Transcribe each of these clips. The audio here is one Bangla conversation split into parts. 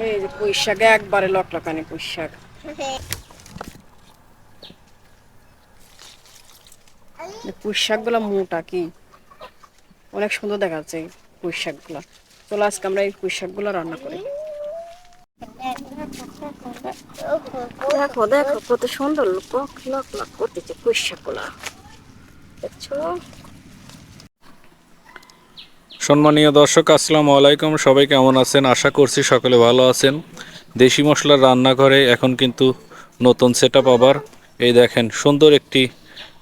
এই যে পুঁই শাক একবারে লটলকানি পুঁই শাক। পুঁই শাক গুলা মোটা কি অনেক সুন্দর দেখা যাচ্ছে এই পুঁই শাক গুলা। চলো আজকে আমরা এই পুঁই শাক গুলা রান্না করি। দেখো দেখো কত সুন্দর লক লক লক করতেছে পুঁই শাক গুলা, দেখছো? সম্মানীয় দর্শক, আসসালামু আলাইকুম। সবাই কেমন আছেন? আশা করছি সকলে ভালো আছেন। দেশি মশলার রান্নাঘরে এখন কিন্তু নতুন সেটআপ আবার। এই দেখেন সুন্দর একটি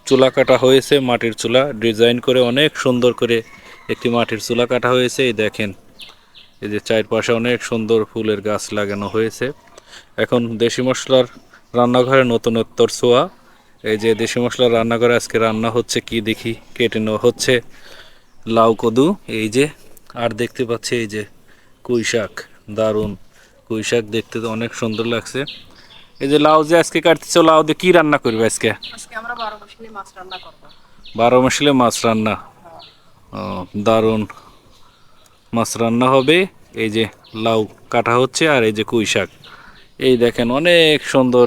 চুলা কাটা হয়েছে, মাটির চুলা ডিজাইন করে অনেক সুন্দর করে একটি মাটির চুলা কাটা হয়েছে। এই দেখেন, এই যে চারপাশে অনেক সুন্দর ফুলের গাছ লাগানো হয়েছে। এখন দেশি মশলার রান্নাঘরে নতুনত্বর ছোঁয়া। এই যে দেশি মশলার রান্নাঘরে আজকে রান্না হচ্ছে কি দেখি, কেটে নেওয়া হচ্ছে লাউ কদু। এই যে আর দেখতে পাচ্ছি এই যে কুই শাক, দারুণ কুই শাক, দেখতে তো অনেক সুন্দর লাগছে। এই যে লাউ যে আজকে কাটতেছো, লাউ দিয়ে কি রান্না করবে আজকে? আজকে আমরা 12 মাসিলি মাছ রান্না করব। 12 মাসিলে মাছ রান্না? ও, দারুণ মাছ রান্না হবে। এই যে লাউ কাটা হচ্ছে আর এই যে কুই শাক। এই দেখেন অনেক সুন্দর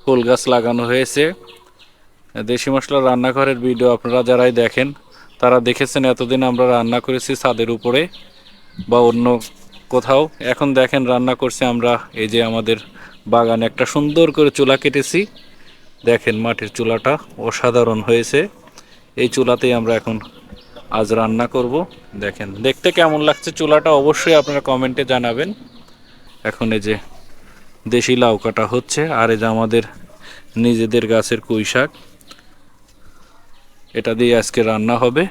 ফুল গাছ লাগানো হয়েছে। দেশি মশলা রান্নাঘরের ভিডিও আপনারা যারাই দেখেন তারা দেখেছেন এতদিন আমরা রান্না করেছি ছাদের উপরে বা অন্য কোথাও। এখন দেখেন রান্না করছি আমরা এই যে আমাদের বাগানে একটা সুন্দর করে চুলা কেটেছি। দেখেন মাটির চুলাটা অসাধারণ হয়েছে। এই চুলাতেই আমরা এখন আজ রান্না করব। দেখেন দেখতে কেমন লাগছে চুলাটা অবশ্যই আপনারা কমেন্টে জানাবেন। এখন এই যে দেশি লাউ কাটা হচ্ছে আর এই যে আমাদের নিজেদের গাছের কুই শাক, এটা দিয়ে আজকে রান্না হবে।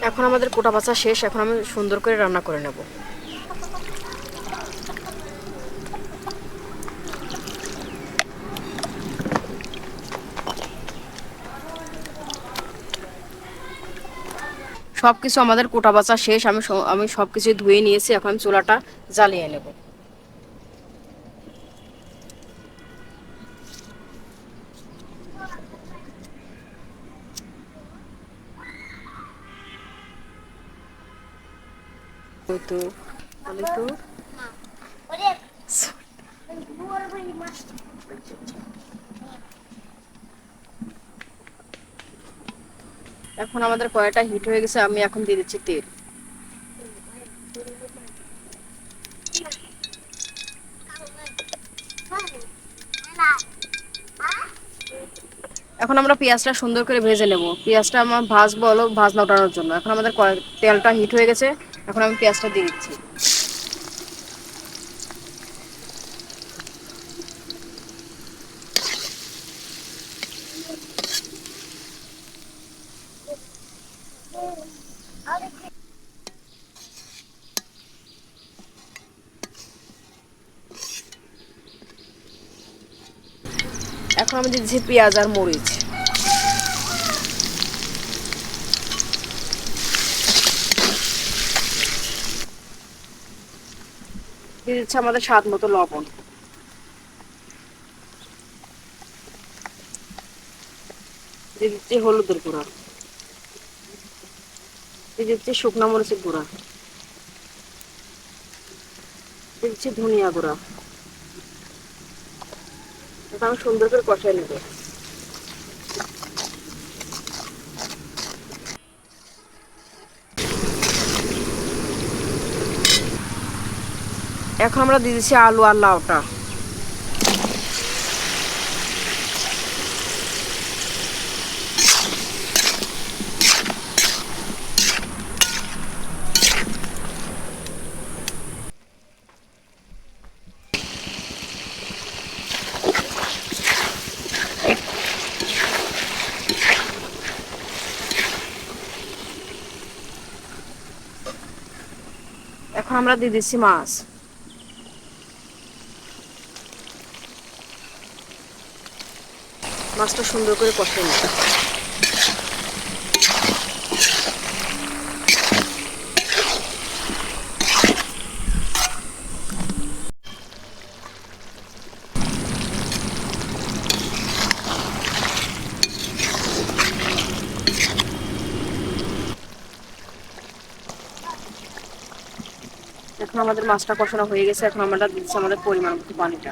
এখন আমাদের কোটা বাছা শেষ, এখন আমি সুন্দর করে রান্না করে নেব। সব কিছু আমাদের কোটা বাছা শেষ, আমি সব কিছু ধুয়ে নিয়েছি। এখন আমি চুলাটা জ্বালিয়ে নেব। ওই তো ওই তো এখন আমাদের কড়াইটা হিট হয়ে গেছে, আমি এখন দিয়ে দিচ্ছি তেল। এখন আমরা পেঁয়াজটা সুন্দর করে ভেজে নেব। পেঁয়াজটা আমার ভাজবো হলো ভাজনা ওঠানোর জন্য। এখন আমাদের তেলটা হিট হয়ে গেছে, এখন আমি পেঁয়াজটা দিয়ে দিচ্ছি। এখন আমি দিয়ে দিচ্ছি পেঁয়াজ আর মরিচ। দিয়ে দিচ্ছে আমাদের স্বাদ মতো লবণ। দিয়ে দিচ্ছি হলুদের গুঁড়া। দিয়ে দিচ্ছি শুকনো মরিচের গুঁড়া। দিয়ে দিচ্ছি ধনিয়া গুঁড়া। এটা আমি সুন্দর করে কষাই নেব। এখন আমরা দিয়ে দিচ্ছি আলু আর লাউটা। এখন আমরা দিয়ে দিচ্ছি মাছ। মাছটা সুন্দর করে কষিয়ে নিই। এখন আমাদের মাছটা কষানো হয়ে গেছে, এখন আমরা দিচ্ছি আমাদের পরিমাণ মতো পানিটা।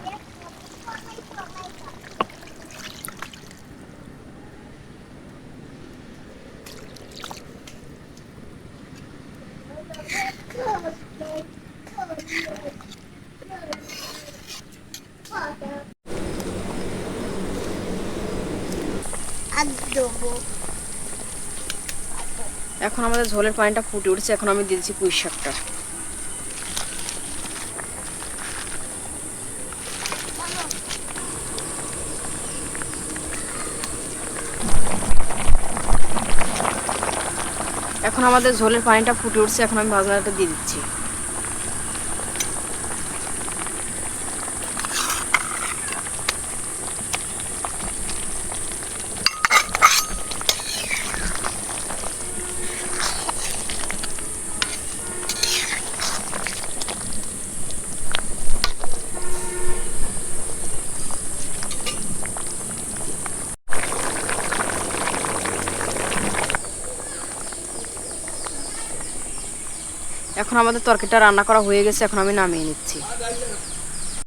এখন আমাদের ঝোলের পানিটা ফুটে উঠছে, এখন আমি দিয়েছি পুঁই শাকটা। এখন আমাদের ঝোলের পানিটা ফুটে উঠছে, এখন আমি ভাজনাটা দিয়ে দিচ্ছি। এখন আমাদের তরকারিটা রান্না করা হয়ে গেছে, এখন আমি নামিয়ে নিচ্ছি।